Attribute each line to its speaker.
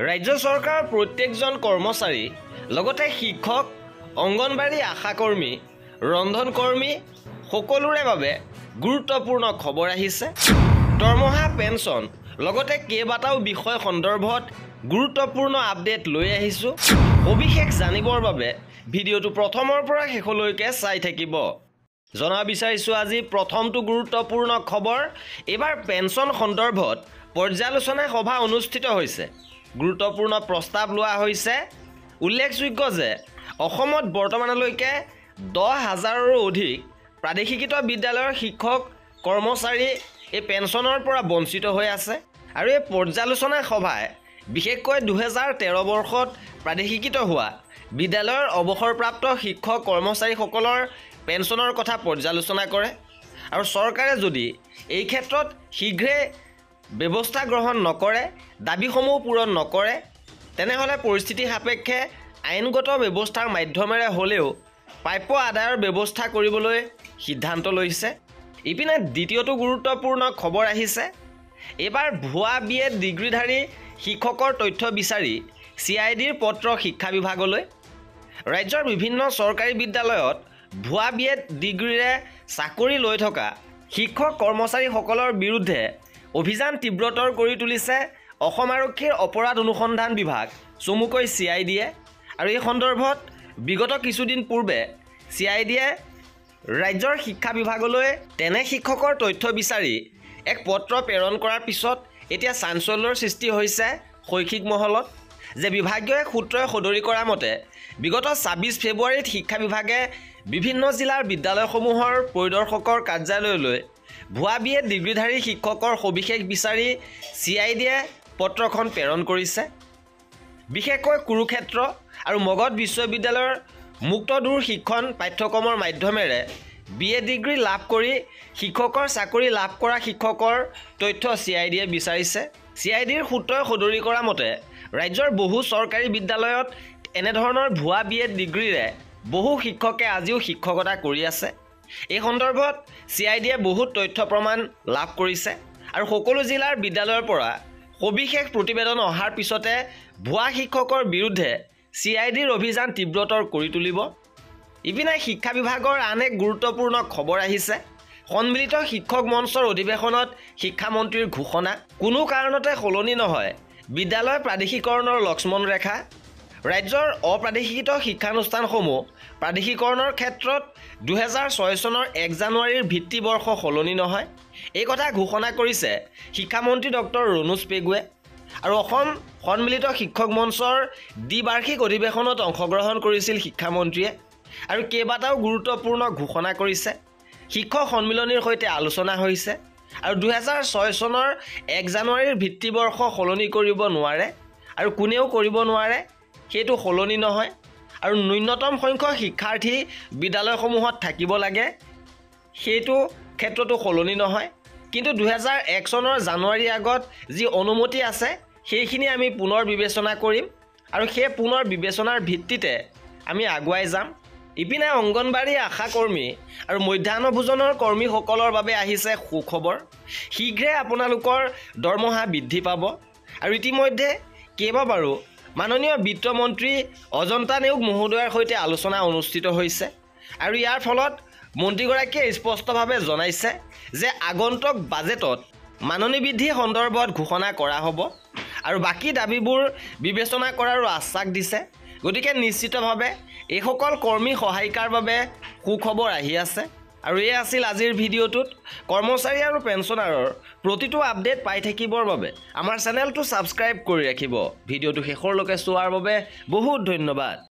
Speaker 1: ৰাজ্য চৰকাৰৰ প্ৰত্যেকজন কৰ্মচাৰী লগতে শিক্ষক, অংগনবাড়ী আশাকৰ্মী, ৰন্ধনকৰ্মী সকলোৰে বাবে গুৰুত্বপূৰ্ণ খবৰ আহিছে। দৰমহা পেঞ্চন লগতে কেইবাটাও বিষয় সন্দৰ্ভত গুৰুত্বপূৰ্ণ আপডেট লৈ আহিছোঁ। সবিশেষ জানিবৰ বাবে ভিডিঅ'টো প্ৰথমৰ পৰা শেষলৈকে চাই থাকিব। জনাব বিচাৰিছোঁ আজি প্ৰথমটো গুৰুত্বপূৰ্ণ খবৰ। এইবাৰ পেঞ্চন সন্দৰ্ভত পৰ্যালোচনা সভা অনুষ্ঠিত হৈছে। গুৰুত্বপূৰ্ণ প্ৰস্তাৱ লোৱা হৈছে। উল্লেখযোগ্য যে অসমত বৰ্তমানলৈকে 10,000ৰো অধিক প্ৰাদেশিকৃত বিদ্যালয়ৰ শিক্ষক কৰ্মচাৰী এই পেঞ্চনৰ পৰা বঞ্চিত হৈ আছে। আৰু এই পৰ্যালোচনা সভাই বিশেষকৈ 2013 বৰ্ষত প্ৰাদেশিকৃত হোৱা বিদ্যালয়ৰ অৱসৰপ্ৰাপ্ত শিক্ষক কৰ্মচাৰীসকলৰ পেঞ্চনৰ কথা পৰ্যালোচনা কৰে। আৰু চৰকাৰে যদি এই ক্ষেত্ৰত শীঘ্ৰে ব্যৱস্থা গ্ৰহণ নকৰে, দাবীসমূহ পূৰণ নকৰে, তেনেহ'লে পৰিস্থিতি সাপেক্ষে আইনগত ব্যৱস্থাৰ মাধ্যমেৰে হ'লেও প্ৰাপ্য আদায়ৰ ব্যৱস্থা কৰিবলৈ সিদ্ধান্ত লৈছে। ইপিনে দ্বিতীয়টো গুৰুত্বপূৰ্ণ খবৰ আহিছে। এইবাৰ ভুৱা BEd ডিগ্ৰীধাৰী শিক্ষকৰ তথ্য বিচাৰি CIDৰ পত্ৰ শিক্ষা বিভাগলৈ। ৰাজ্যৰ বিভিন্ন চৰকাৰী বিদ্যালয়ত ভুৱা BEd ডিগ্ৰীৰে চাকৰি লৈ থকা শিক্ষক কৰ্মচাৰীসকলৰ বিৰুদ্ধে অভিযান তীব্ৰতৰ কৰি তুলিছে অসম আৰক্ষীৰ অপৰাধ অনুসন্ধান বিভাগ চমুকৈ CIDয়ে। আৰু এই সন্দৰ্ভত বিগত কিছুদিন পূৰ্বে CIDয়ে ৰাজ্যৰ শিক্ষা বিভাগলৈ তেনে শিক্ষকৰ তথ্য বিচাৰি এক পত্ৰ প্ৰেৰণ কৰাৰ পিছত এতিয়া চাঞ্চল্যৰ সৃষ্টি হৈছে শৈক্ষিক মহলত। যে বিভাগীয় এক সূত্ৰই সদৰি কৰা মতে বিগত 26 ফেব্ৰুৱাৰীত শিক্ষা বিভাগে বিভিন্ন জিলাৰ বিদ্যালয়সমূহৰ পৰিদৰ্শকৰ কাৰ্যালয়লৈ ভুৱা BEd ডিগ্ৰীধাৰী শিক্ষকৰ সবিশেষ বিচাৰি CIDয়ে পত্ৰখন প্ৰেৰণ কৰিছে। বিশেষকৈ কুৰুক্ষেত্ৰ আৰু মগধ বিশ্ববিদ্যালয়ৰ মুক্ত দূৰ শিক্ষণ পাঠ্যক্ৰমৰ মাধ্যমেৰে BEd ডিগ্ৰী লাভ কৰি শিক্ষকৰ চাকৰি লাভ কৰা শিক্ষকৰ তথ্য CIDয়ে বিচাৰিছে। CIDৰ সূত্ৰই সদৰি কৰা মতে ৰাজ্যৰ বহু চৰকাৰী বিদ্যালয়ত এনেধৰণৰ ভুৱা BEd ডিগ্ৰীৰে বহু শিক্ষকে আজিও শিক্ষকতা কৰি আছে। এই সন্দৰ্ভত CIDয়ে বহুত তথ্য প্ৰমাণ লাভ কৰিছে। আৰু সকলো জিলাৰ বিদ্যালয়ৰ পৰা সবিশেষ প্ৰতিবেদন অহাৰ পিছতে ভুৱা শিক্ষকৰ বিৰুদ্ধে CIDৰ অভিযান তীব্ৰতৰ কৰি তুলিব। ইপিনে শিক্ষা বিভাগৰ আন এক গুৰুত্বপূৰ্ণ খবৰ আহিছে। সন্মিলিত শিক্ষক মঞ্চৰ অধিৱেশনত শিক্ষামন্ত্ৰীৰ ঘোষণা, কোনো কাৰণতে সলনি নহয় বিদ্যালয় প্ৰাদেশিকৰণৰ লক্ষ্মণ ৰেখা। ৰাজ্যৰ অপ্ৰাদেশিকৃত শিক্ষানুষ্ঠানসমূহ প্ৰাদেশিকৰণৰ ক্ষেত্ৰত 2006 চনৰ 1 জানুৱাৰীৰ ভিত্তিবৰ্ষ সলনি নহয়। এই কথা ঘোষণা কৰিছে শিক্ষামন্ত্ৰী ডক্টৰ ৰণোজ পেগুৱে। আৰু অসম সন্মিলিত শিক্ষক মঞ্চৰ দ্বিবাৰ্ষিক অধিৱেশনত অংশগ্ৰহণ কৰিছিল শিক্ষামন্ত্ৰীয়ে আৰু কেইবাটাও গুৰুত্বপূৰ্ণ ঘোষণা কৰিছে। শিক্ষক সন্মিলনীৰ সৈতে আলোচনা হৈছে। আৰু 2006 চনৰ 1 জানুৱাৰীৰ ভিত্তিবৰ্ষ সলনি কৰিব নোৱাৰে আৰু কোনেও কৰিব নোৱাৰে, সেইটো সলনি নহয়। আৰু ন্যূনতম সংখ্যক শিক্ষাৰ্থী বিদ্যালয়সমূহত থাকিব লাগে, সেইটো ক্ষেত্ৰতো সলনি নহয়। কিন্তু 2001 চনৰ জানুৱাৰীৰ আগত যি অনুমতি আছে সেইখিনি আমি পুনৰ বিবেচনা কৰিম আৰু সেই পুনৰ বিবেচনাৰ ভিত্তিতে আমি আগুৱাই যাম। ইপিনে অংগনবাড়ী আশাকৰ্মী আৰু মধ্যাহ্ন ভোজনৰ কৰ্মীসকলৰ বাবে আহিছে সুখবৰ। শীঘ্ৰে আপোনালোকৰ দৰমহা বৃদ্ধি পাব। আৰু ইতিমধ্যে কেইবাবাৰো মাননীয় বিত্তমন্ত্ৰী অজন্তা নেওগ মহোদয়ৰ সৈতে আলোচনা অনুষ্ঠিত হৈছে। আৰু ইয়াৰ ফলত মন্ত্ৰীগৰাকীয়ে স্পষ্টভাৱে জনাইছে যে আগন্তুক বাজেটত মাননি বৃদ্ধি সন্দৰ্ভত ঘোষণা কৰা হ'ব আৰু বাকী দাবীবোৰ বিবেচনা কৰাৰো আশ্বাস দিছে। গতিকে নিশ্চিতভাৱে এইসকল কৰ্মী সহায়িকাৰ বাবে সুখবৰ আহি আছে। আৰু এই আছিল আজিৰ ভিডিঅ'টোত। কৰ্মচাৰী আৰু পেঞ্চনাৰৰ প্ৰতিটো আপডেট পাই থাকিবৰ বাবে আমাৰ চেনেলটো ছাবস্ক্ৰাইব কৰি ৰাখিব। ভিডিঅ'টো শেষৰলৈকে চোৱাৰ বাবে বহুত ধন্যবাদ।